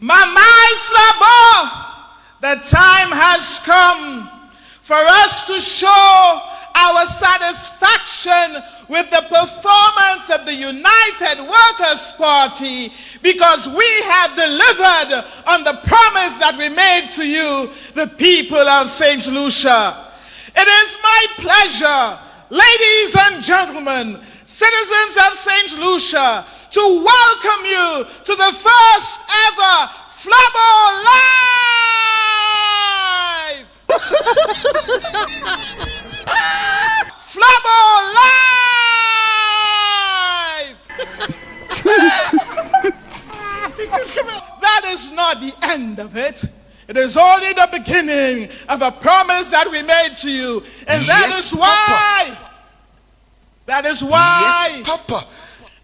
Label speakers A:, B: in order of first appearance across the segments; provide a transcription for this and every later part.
A: Mamai Flabo, the time has come for us to show our satisfaction with the performance of the United Workers' Party, because we have delivered on the promise that we made to you, the people of St. Lucia. It is my pleasure, ladies and gentlemen, citizens of St. Lucia, to welcome you to the first ever Flabo Live! Flabo Live! That is not the end of it. It is only the beginning of a promise that we made to you. And that is why, Papa. That is why,
B: yes, Papa.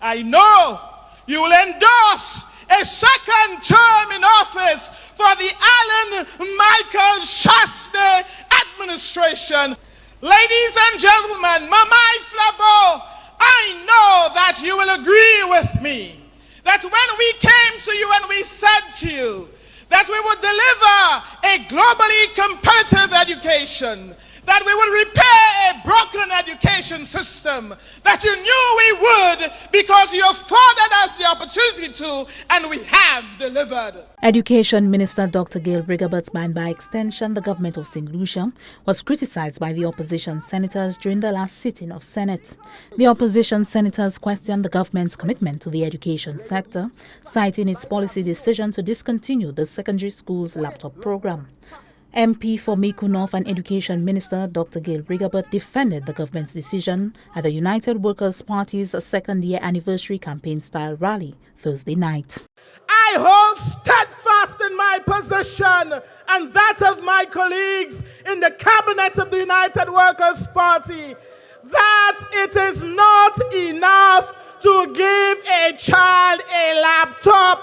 A: I know you will endorse a second term in office for the Alan Michael Shastney administration. Ladies and gentlemen, Mamai Flabo, I know that you will agree with me that when we came to you and we said to you that we would deliver a globally competitive education, that we would repair a broken education system, that you knew we would because you afforded us the opportunity to, and we have delivered.
C: Education Minister Dr. Gale Rigobert, and by extension the government of St. Lucia, was criticized by the opposition senators during the last sitting of Senate. The opposition senators questioned the government's commitment to the education sector, citing its policy decision to discontinue the secondary school's laptop program. MP for Miku North and Education Minister Dr. Gale Rigobert defended the government's decision at the United Workers' Party's second-year anniversary campaign-style rally Thursday night.
A: I hold steadfast in my position and that of my colleagues in the cabinet of the United Workers' Party that it is not enough to give a child a laptop.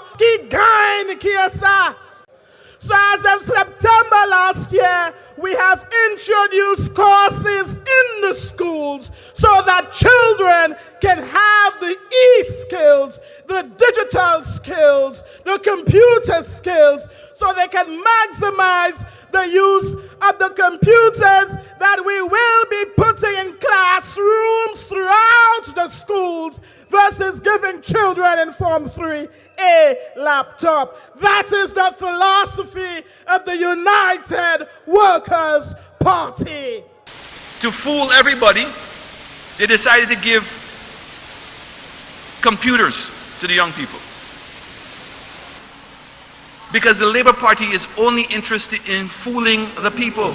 A: So as of September last year, we have introduced courses in the schools so that children can have the e-skills, the digital skills, the computer skills, so they can maximize the use of the computers that we will be putting in classrooms throughout the schools versus giving children in Form 3 a laptop. That is the philosophy of the United Workers' Party.
D: To fool everybody, they decided to give computers to the young people. Because the Labour Party is only interested in fooling the people.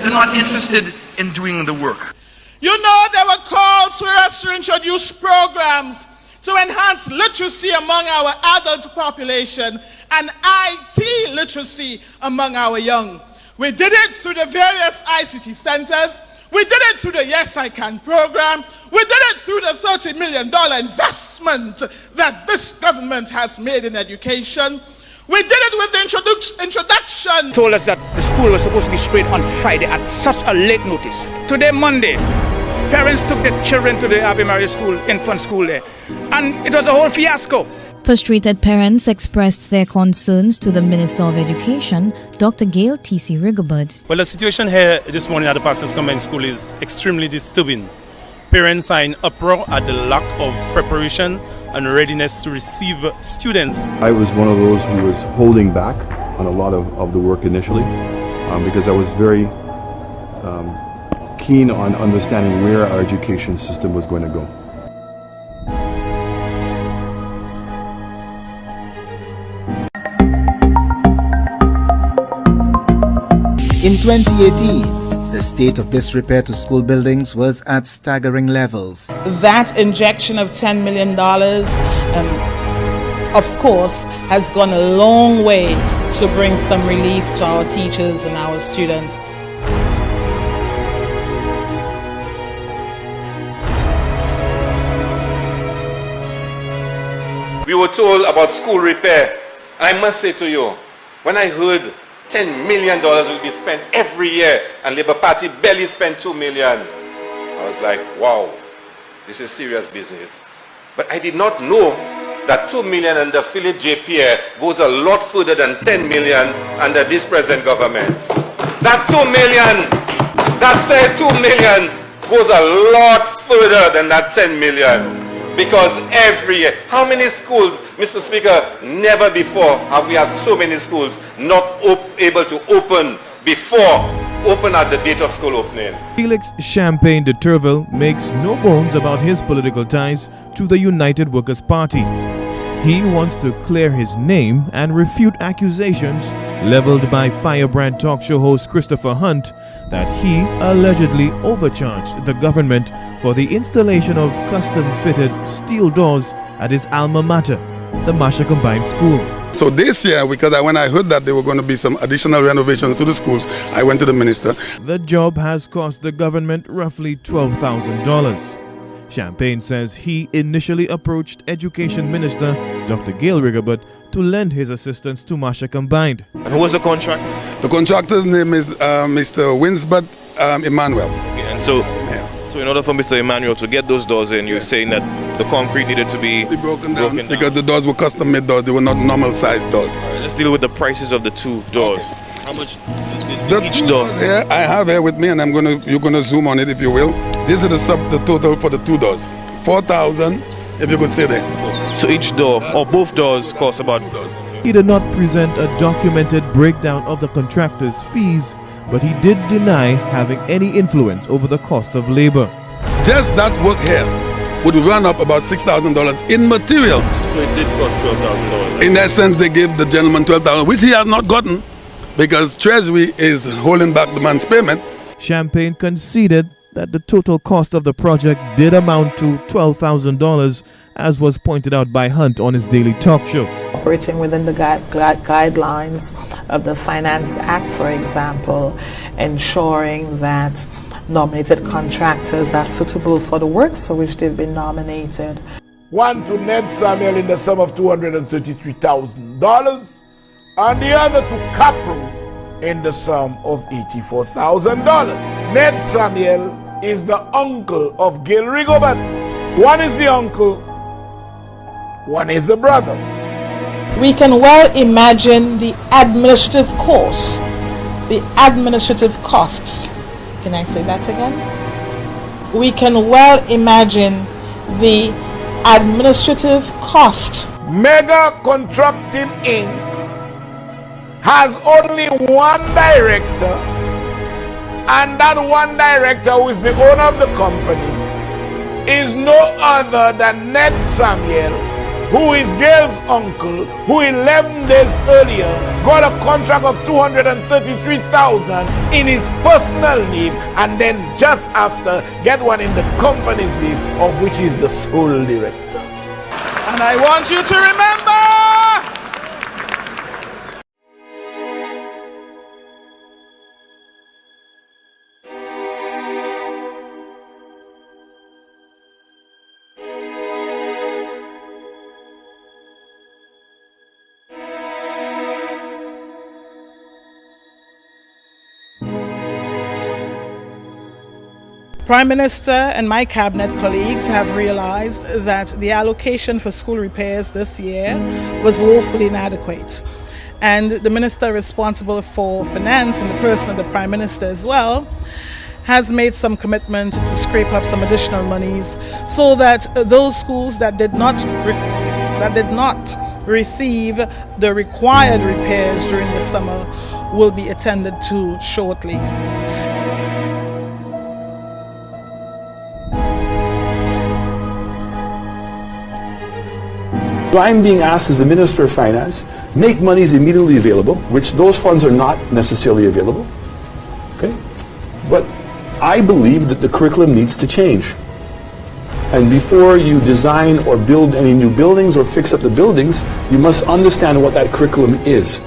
D: They're not interested in doing the work.
A: You know, there were calls for us to introduce programs to enhance literacy among our adult population and IT literacy among our young. We did it through the various ICT centers. We did it through the Yes I Can program. We did it through the $30 million investment that this government has made in education. We did it with the introduction.
E: Told us that the school was supposed to be sprayed on Friday at such a late notice. Today, Monday, parents took their children to the Ave Maria school, infant school there, and it was a whole fiasco.
F: Frustrated parents expressed their concerns to the Minister of Education, Dr. Gale T.C. Rigobert.
G: Well, the situation here this morning at the Pastors Convent School is extremely disturbing. Parents are in uproar at the lack of preparation and readiness to receive students.
H: I was one of those who was holding back on a lot of the work initially because I was very keen on understanding where our education system was going to go.
I: In 2018, the state of disrepair to school buildings was at staggering levels.
A: That injection of $10 million, of course, has gone a long way to bring some relief to our teachers and our students.
B: We were told about school repair, and I must say to you, when I heard $10 million will be spent every year and Labour Party barely spent $2 million, I was like, wow, this is serious business. But I did not know that 2 million under Philip J. Pierre goes a lot further than 10 million under this present government. That 2 million, that 2 million goes a lot further than that 10 million. Because every year, how many schools, Mr. Speaker, never before have we had so many schools not able to open at the date of school opening.
J: Felix Champagne de Turville makes no bones about his political ties to the United Workers' Party. He wants to clear his name and refute accusations leveled by firebrand talk show host Christopher Hunt that he allegedly overcharged the government for the installation of custom-fitted steel doors at his alma mater, the Masha Combined School.
K: So this year, because when I heard that there were going to be some additional renovations to the schools, I went to the minister.
J: The job has cost the government roughly $12,000. Champagne says he initially approached Education Minister Dr. Gale Rigobert to lend his assistance to Masha Combined.
L: And who was the contractor?
K: The contractor's name is Mr. Winsbert Emmanuel.
L: Okay, and so in order for Mr. Emmanuel to get those doors in, you're saying that the concrete needed to be
K: broken down because the doors were custom-made doors. They were not normal-sized doors.
L: Right, let's deal with the prices of the two doors. Okay. How much each door?
K: Here, I have here with me, and you're gonna zoom on it if you will. This is the total for the two doors. 4,000, if you could say that.
L: So each door, or both doors, cost about.
J: He did not present a documented breakdown of the contractor's fees, but he did deny having any influence over the cost of labor.
K: Just that work here would run up about $6,000 in material.
L: So it did cost $12,000.
K: In essence, they gave the gentleman $12,000, which he has not gotten because Treasury is holding back the man's payment.
J: Champagne conceded that the total cost of the project did amount to $12,000, as was pointed out by Hunt on his daily talk show.
M: Operating within the guidelines of the Finance Act, for example, ensuring that nominated contractors are suitable for the works for which they've been nominated.
A: One to Ned Samuel in the sum of $233,000 and the other to Capro in the sum of $84,000. Ned Samuel is the uncle of Gale Rigobert. One is the uncle, one is the brother.
M: We can well imagine the administrative costs, the administrative costs. Can I say that again? We can well imagine the administrative cost.
A: Mega Contracting Inc. has only one director, and that one director, who is the owner of the company, is no other than Ned Samuel, who is Gale's uncle, who 11 days earlier got a contract of $233,000 in his personal name, and then just after get one in the company's name, of which is the sole director. And I want you to remember,
M: Prime Minister and my cabinet colleagues have realized that the allocation for school repairs this year was woefully inadequate. And the minister responsible for finance, in the person of the Prime Minister as well, has made some commitment to scrape up some additional monies so that those schools that did not receive the required repairs during the summer will be attended to shortly.
N: So I'm being asked as the Minister of Finance, make monies immediately available, which those funds are not necessarily available. Okay? But I believe that the curriculum needs to change. And before you design or build any new buildings or fix up the buildings, you must understand what that curriculum is.